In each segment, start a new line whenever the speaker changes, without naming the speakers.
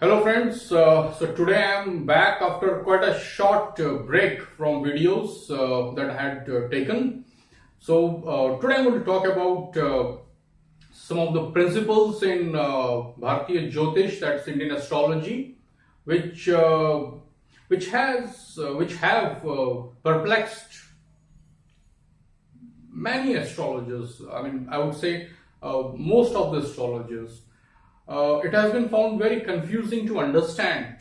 Hello friends, so today I am back after quite a short break from videos that I had taken. So today I'm going to talk about some of the principles in Bharatiya Jyotish, that's Indian astrology, which have perplexed many astrologers. I would say most of the astrologers. It has been found very confusing to understand.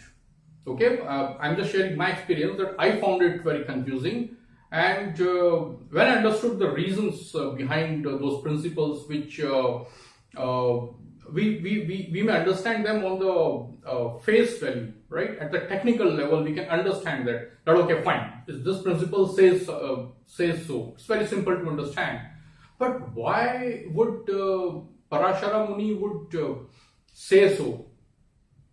Okay, I'm just sharing my experience that I found it very confusing, and when I understood the reasons behind those principles, which we may understand them on the face value, right? At the technical level, we can understand that okay, fine, this principle says so. It's very simple to understand. But why would Parashara Muni would say so?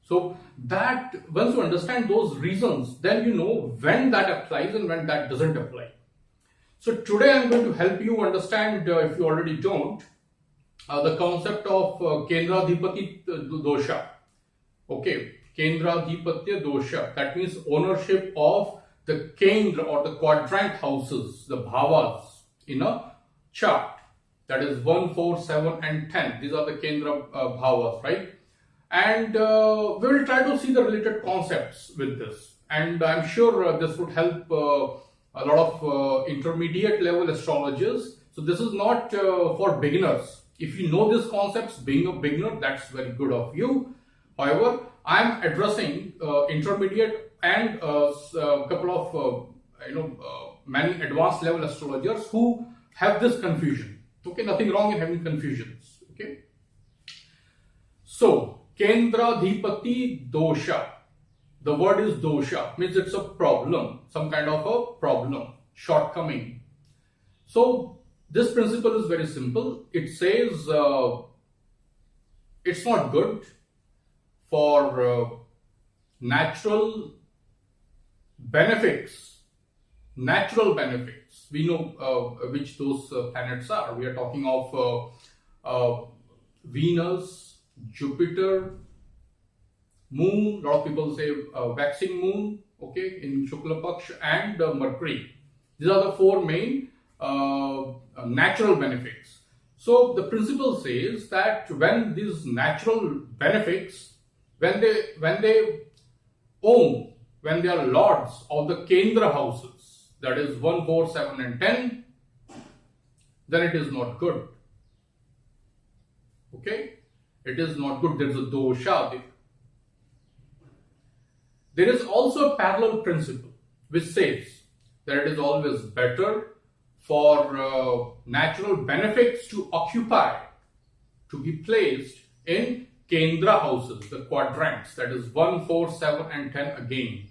So that once you understand those reasons, then you know when that applies and when that doesn't apply. So today I'm going to help you understand, if you already don't, the concept of Kendradhipatya Dosha. Okay, Kendradhipatya Dosha. That means ownership of the Kendra or the quadrant houses, the bhavas in a chart. That is 1, 4, 7 and 10. These are the Kendra bhavas, right? And we will try to see the related concepts with this. And I'm sure this would help a lot of intermediate level astrologers. So this is not for beginners. If you know these concepts, being a beginner, that's very good of you. However, I'm addressing intermediate and a couple of many advanced level astrologers who have this confusion. Okay, nothing wrong in having confusions. Okay, so Kendradhipatya Dosha. The word is dosha, means it's a problem, some kind of a problem, shortcoming. So this principle is very simple. It says it's not good for natural benefits. Natural benefits. We know which those planets are. We are talking of Venus, Jupiter, Moon. A lot of people say waxing moon, okay, in Shukla Paksha, and Mercury. These are the four main natural benefits. So the principle says that when these natural benefits, when they own, when they are lords of the Kendra houses, that is 1, 4, 7 and 10, then it is not good. Okay, it is not good. There is a dosha there. There is also a parallel principle which says that it is always better for natural benefits to occupy, to be placed in Kendra houses, the quadrants, that is 1, 4, 7 and 10 again.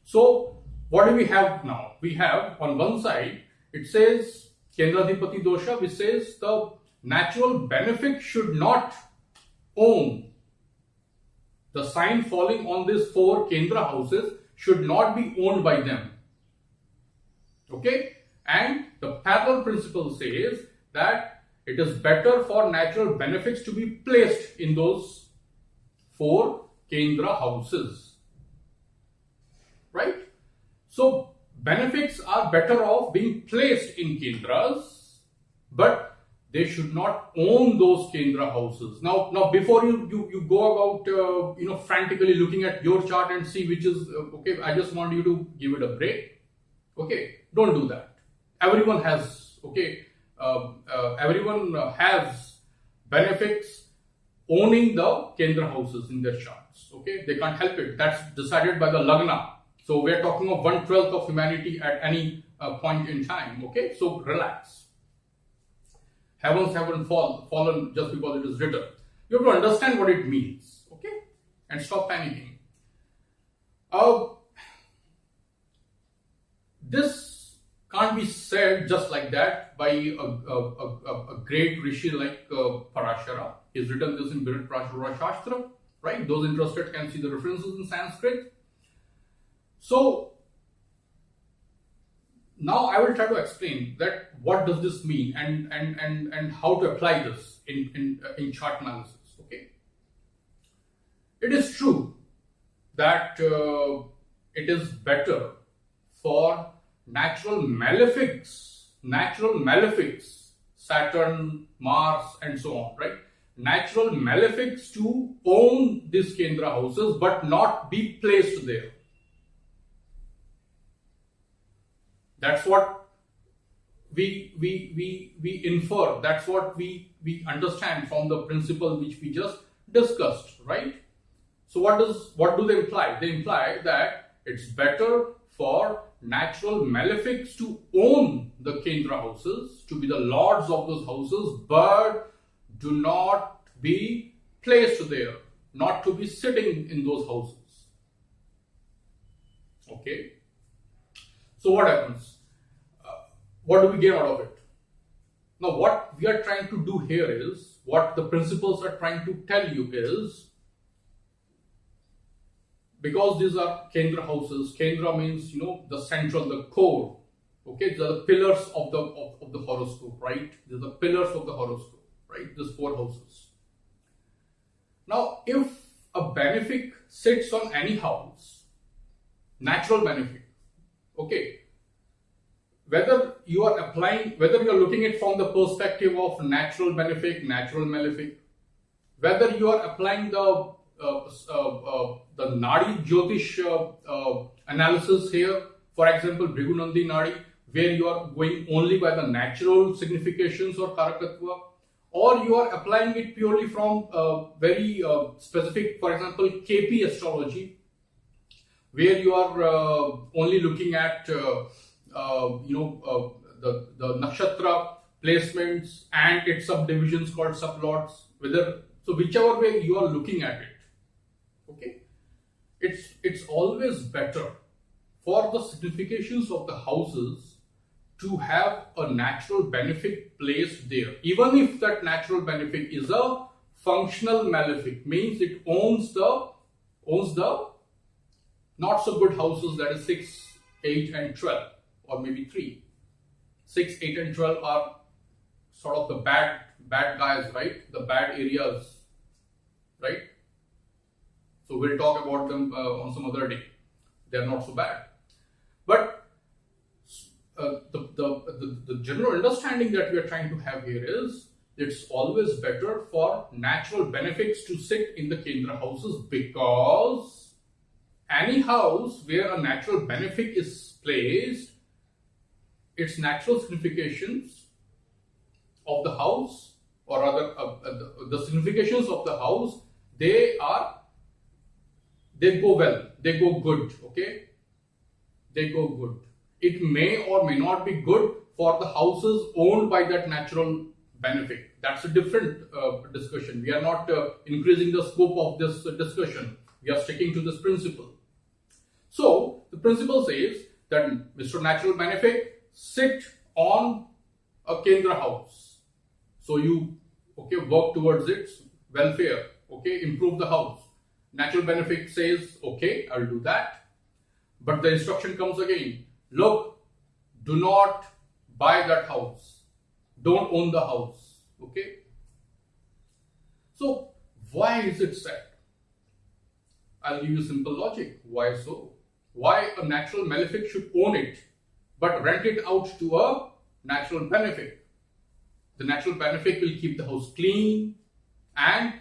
So what do we have now? We have on one side, it says Kendradhipatya Dosha, which says the natural benefit should not own. The sign falling on these four Kendra houses should not be owned by them. Okay? And the parallel principle says that it is better for natural benefits to be placed in those four Kendra houses. Right? So benefits are better off being placed in Kendras, but they should not own those Kendra houses. Now before you go about frantically looking at your chart and see which is okay, I just want you to give it a break. Okay, don't do that. Everyone has everyone has benefits owning the Kendra houses in their charts. Okay, they can't help it. That's decided by the Lagna. So we're talking of 1/12 of humanity at any point in time. Okay, so relax. Heavens haven't fallen just because it is written. You have to understand what it means. Okay, and stop panicking. This can't be said just like that by a great rishi like Parashara. He's written this in Virat Parashara Shastra. Right? Those interested can see the references in Sanskrit. So now I will try to explain that what does this mean and how to apply this in chart analysis. Okay, it is true that it is better for natural malefics, Saturn, Mars, and so on, right? Natural malefics to own these Kendra houses but not be placed there. That's what we infer. That's what we understand from the principle which we just discussed, right? So what do they imply? They imply that it's better for natural malefics to own the Kendra houses, to be the lords of those houses, but do not be placed there, not to be sitting in those houses. Okay. So what happens? What do we get out of it? Now, what we are trying to do here is, what the principles are trying to tell you is, because these are Kendra houses, Kendra means, the central, the core. Okay, these are the pillars of the horoscope, right? These are the pillars of the horoscope, right? These 4 houses. Now, if a benefic sits on any house, natural benefic, okay, whether you are looking at it from the perspective of natural benefic, natural malefic, whether you are applying the Nadi Jyotish analysis here, for example, Bhrigunandi Nadi, where you are going only by the natural significations or Karakatva, or you are applying it purely from very specific, for example, KP astrology, where you are only looking at the nakshatra placements and its subdivisions called sublots. Whichever way you are looking at it, okay, it's always better for the significations of the houses to have a natural benefic placed there, even if that natural benefic is a functional malefic, means it owns the not so good houses, that is 6, 8 and 12, or maybe 3. 6, 8 and 12 are sort of the bad guys, right? The bad areas, right? So we'll talk about them on some other day. They're not so bad. But the general understanding that we are trying to have here is, it's always better for natural benefics to sit in the Kendra houses, because any house where a natural benefic is placed, its natural significations of the house, or rather the significations of the house, they go well, they go good, okay? They go good. It may or may not be good for the houses owned by that natural benefic. That's a different discussion. We are not increasing the scope of this discussion. We are sticking to this principle. So the principle says that Mr. Natural Benefic, sit on a Kendra house. So you work towards its welfare, improve the house. Natural Benefic says, okay, I'll do that. But the instruction comes again, look, do not buy that house. Don't own the house. Okay. So why is it said? I'll give you simple logic. Why so? Why a natural malefic should own it, but rent it out to a natural benefic? The natural benefic will keep the house clean, and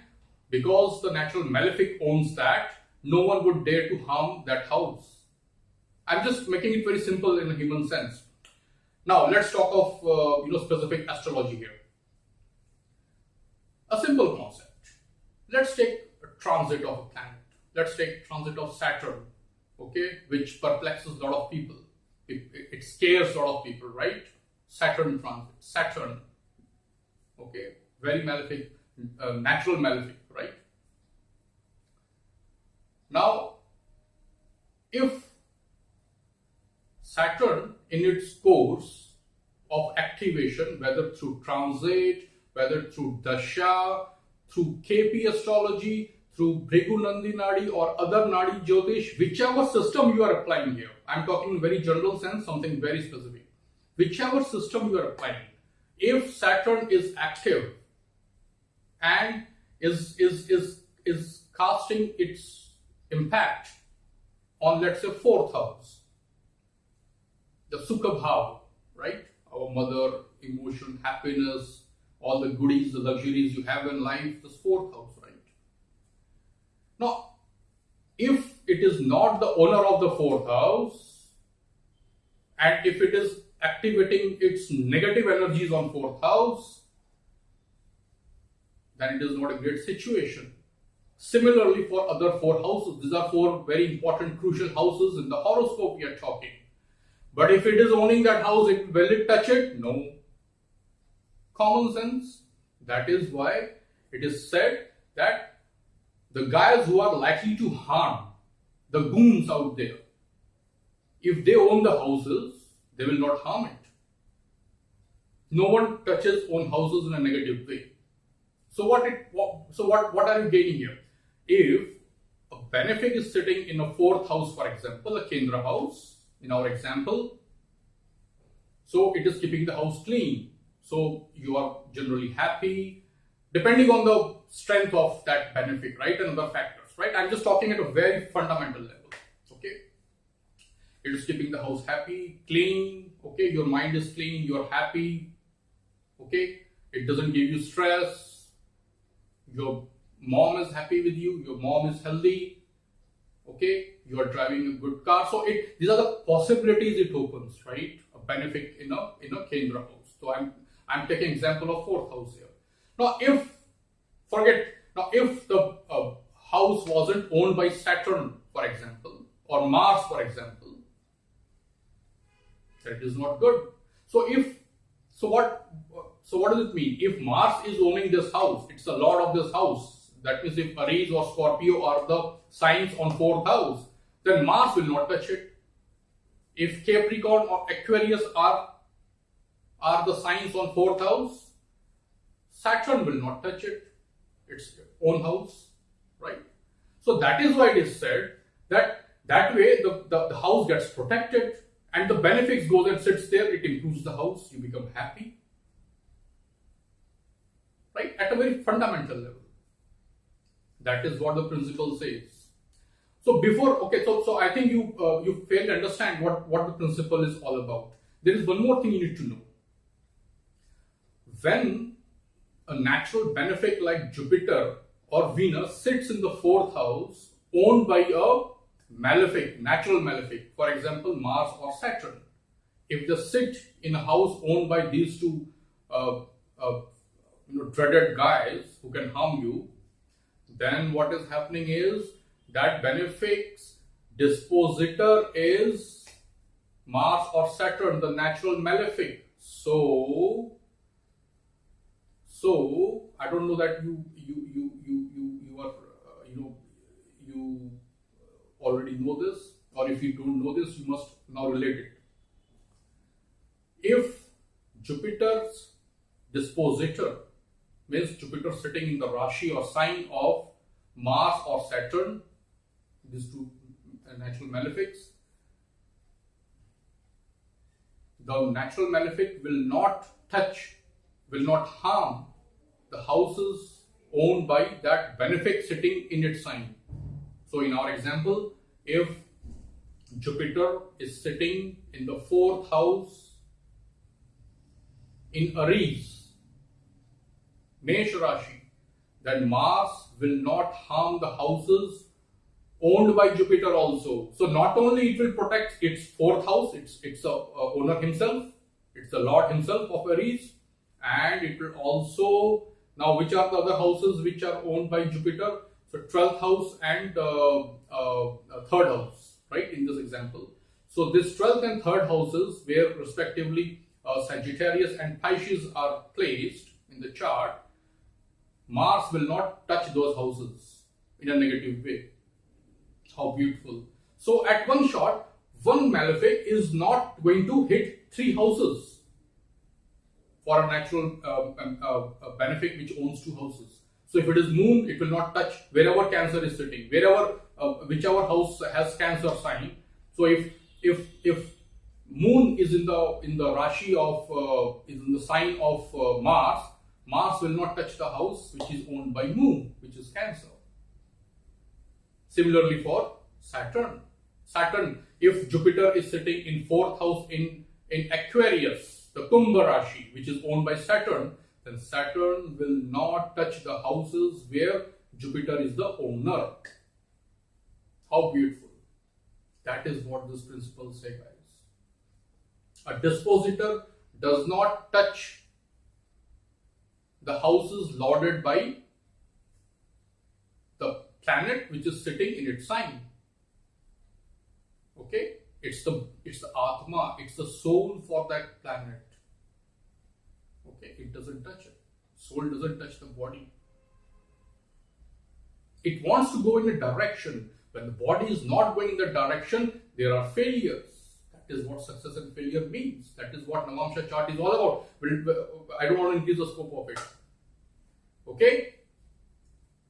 because the natural malefic owns that, no one would dare to harm that house. I'm just making it very simple in a human sense. Now let's talk of specific astrology here. A simple concept. Let's take a transit of a planet. Let's take transit of Saturn, which perplexes a lot of people. It scares a lot of people, right? Saturn transit. Saturn, very malefic, natural malefic, right? Now, if Saturn in its course of activation, whether through transit, whether through dasha, through KP astrology, through Bhrigu Nandi Nadi or other Nadi Jyotish, whichever system you are applying here, I'm talking in very general sense, something very specific. Whichever system you are applying, if Saturn is active and is casting its impact on, let's say, fourth house, the Sukha Bhav, right? Our mother, emotion, happiness, all the goodies, the luxuries you have in life, this fourth house, right? Now, if it is not the owner of the fourth house, and if it is activating its negative energies on fourth house, then it is not a great situation. Similarly, for other four houses, these are four very important, crucial houses in the horoscope we are talking. But if it is owning that house, will it touch it? No. Common sense. That is why it is said that the guys who are likely to harm, the goons out there, if they own the houses, they will not harm it. No one touches own houses in a negative way. So what are you gaining here? If a benefic is sitting in a fourth house, for example, a Kendra house, in our example, so it is keeping the house clean. So you are generally happy, depending on the strength of that benefic, right? And other factors, right? I'm just talking at a very fundamental level, okay? It is keeping the house happy, clean, okay? Your mind is clean, you're happy, okay? It doesn't give you stress. Your mom is happy with you, your mom is healthy, okay? You are driving a good car. So these are the possibilities it opens, right? A benefic in a Kendra house. So I'm taking example of fourth house here. Now, if the house wasn't owned by Saturn, for example, or Mars, for example, that is not good. So what does it mean? If Mars is owning this house, it's the lord of this house. That means if Aries or Scorpio are the signs on fourth house, then Mars will not touch it. If Capricorn or Aquarius are the signs on fourth house, Saturn will not touch it. Its own house, right? So that is why it is said that way the house gets protected and the benefics goes and sits there. It improves the house. You become happy, right? At a very fundamental level. That is what the principle says. So so I think you fail to understand what the principle is all about. There is one more thing you need to know. When a natural benefic like Jupiter or Venus sits in the fourth house owned by a malefic, natural malefic, for example, Mars or Saturn, if they sit in a house owned by these two dreaded guys who can harm you, then what is happening is that benefic's dispositor is Mars or Saturn, the natural malefic. So I don't know that you are you already know this, or if you don't know this, you must now relate it. If Jupiter's dispositor means Jupiter sitting in the Rashi or sign of Mars or Saturn, these two natural malefics, the natural malefic will not harm the houses owned by that benefic sitting in its sign. So in our example, if Jupiter is sitting in the fourth house in Aries, Mesh Rashi, then Mars will not harm the houses owned by Jupiter also. So not only it will protect its fourth house, it's the owner himself, it's the Lord himself of Aries, and it will also, now which are the other houses which are owned by Jupiter? So 12th house and 3rd house, right, in this example. So this 12th and 3rd houses, where respectively Sagittarius and Pisces are placed in the chart, Mars will not touch those houses in a negative way. How beautiful. So at one shot, one malefic is not going to hit 3 houses for a natural benefic which owns 2 houses. So if it is moon, it will not touch wherever Cancer is sitting, whichever house has Cancer sign. So if moon is in the Rashi of is in the sign of Mars, Mars will not touch the house which is owned by moon, which is Cancer. Similarly for Saturn. Saturn, if Jupiter is sitting in 4th house in Aquarius, the Kumbha Rashi, which is owned by Saturn, then Saturn will not touch the houses where Jupiter is the owner. How beautiful. That is what this principle says, guys. A dispositor does not touch the houses lorded by the planet which is sitting in its sign. Okay? It's the Atma, it's the soul for that planet. Okay, it doesn't touch it. Soul doesn't touch the body. It wants to go in a direction. When the body is not going in the direction, there are failures. That is what success and failure means. That is what Navamsha chart is all about. I don't want to increase the scope of it. Okay?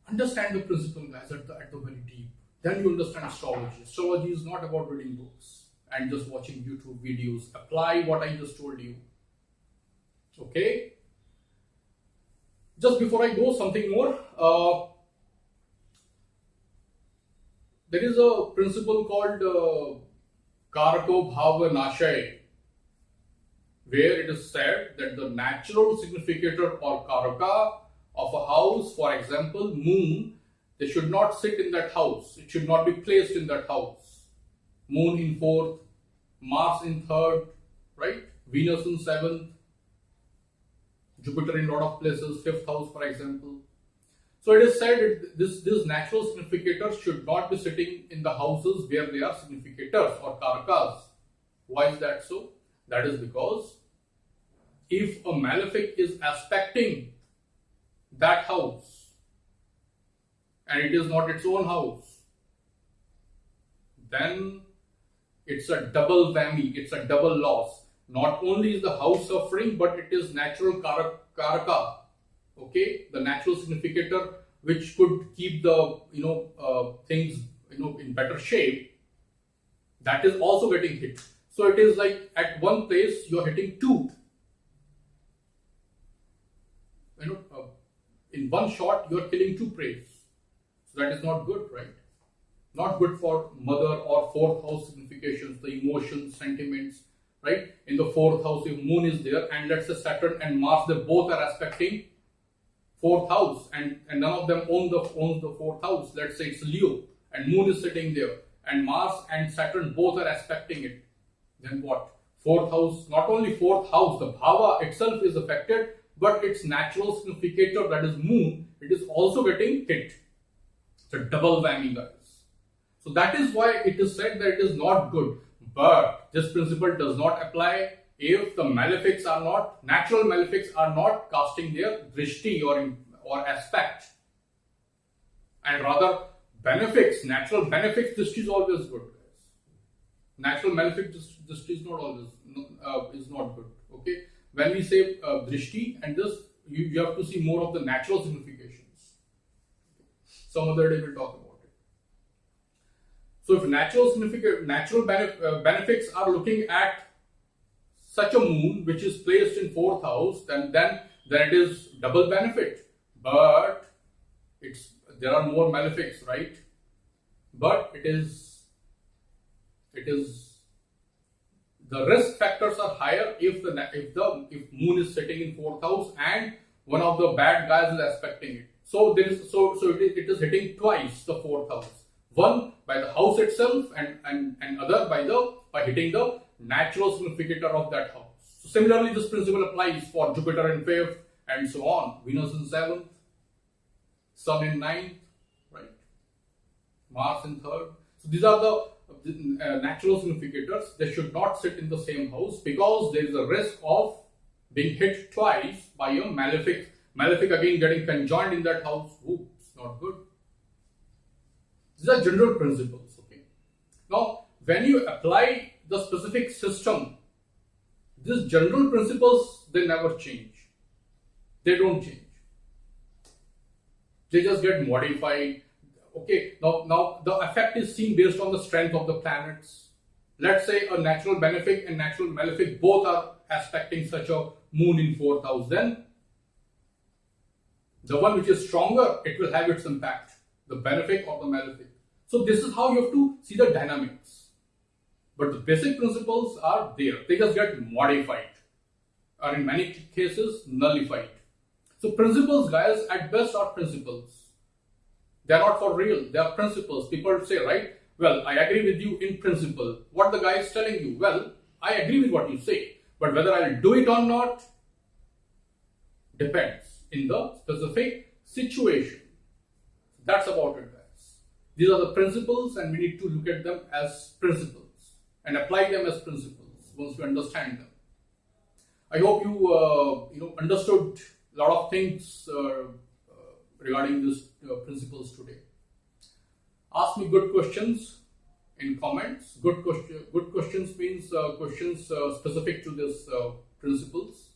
Understand the principle, guys, at the very deep. Then you understand astrology. Astrology is not about reading books and just watching YouTube videos. Apply what I just told you. Okay? Just before I go, something more. There is a principle called Karaka, bhav, nashay, where it is said that the natural significator or Karaka of a house, for example, moon, they should not sit in that house. It should not be placed in that house. Moon in 4th, Mars in 3rd, right? Venus in 7th, Jupiter in a lot of places, 5th house, for example. So it is said that this natural significators should not be sitting in the houses where they are significators or karakas. Why is that so? That is because if a malefic is aspecting that house and it is not its own house, then it's a double whammy, it's a double loss. Not only is the house suffering, but it is natural karaka. Okay, the natural significator which could keep the things in better shape, that is also getting hit. So it is like at one place you are hitting two. In one shot you are killing two preys. So that is not good, right? Not good for mother or 4th house significations, the emotions, sentiments, right? In the 4th house, if moon is there, and let's say Saturn and Mars, they both are aspecting 4th house, and none of them owns the 4th house. Let's say it's Leo, and moon is sitting there, and Mars and Saturn both are aspecting it. Then what? 4th house, not only 4th house, the bhava itself is affected, but its natural significator, that is moon, it is also getting hit. It's a double whammy, guys. So that is why it is said that it is not good. But this principle does not apply if the natural malefics are not casting their drishti or aspect. And rather, natural benefics, drishti is always good, guys. Natural malefic drishti is not always, is not good. Okay? When we say drishti and this, you have to see more of the natural significations. Some other day we'll talk about. So if natural benefics are looking at such a moon which is placed in 4th house, then it is double benefit. But there are more malefics, right? But it is the risk factors are higher if moon is sitting in 4th house and one of the bad guys is aspecting it. So it is hitting twice the 4th house. One by the house itself and other by hitting the natural significator of that house. So similarly, this principle applies for Jupiter in 5th and so on. Venus in 7th, Sun in 9th, right? Mars in 3rd. So these are the natural significators. They should not sit in the same house because there is a risk of being hit twice by a malefic. Malefic again getting conjoined in that house. Oops, not good. These are general principles, okay? Now, when you apply the specific system, these general principles, they never change. They don't change. They just get modified. Okay, now the effect is seen based on the strength of the planets. Let's say a natural benefic and natural malefic both are aspecting such a moon in 4th house. Then the one which is stronger, it will have its impact. The benefic or the malefic. So this is how you have to see the dynamics. but the basic principles are there. They just get modified, or in many cases nullified. So principles, guys, at best are principles. They are not for real. They are principles. People say, right, well, I agree with you in principle. What the guy is telling you, well, I agree with what you say, but whether I'll do it or not depends in the specific situation. That's about it, guys. These are the principles, and we need to look at them as principles and apply them as principles once we understand them. I hope you understood a lot of things regarding these principles today. Ask me good questions in comments. Good questions means questions specific to these principles.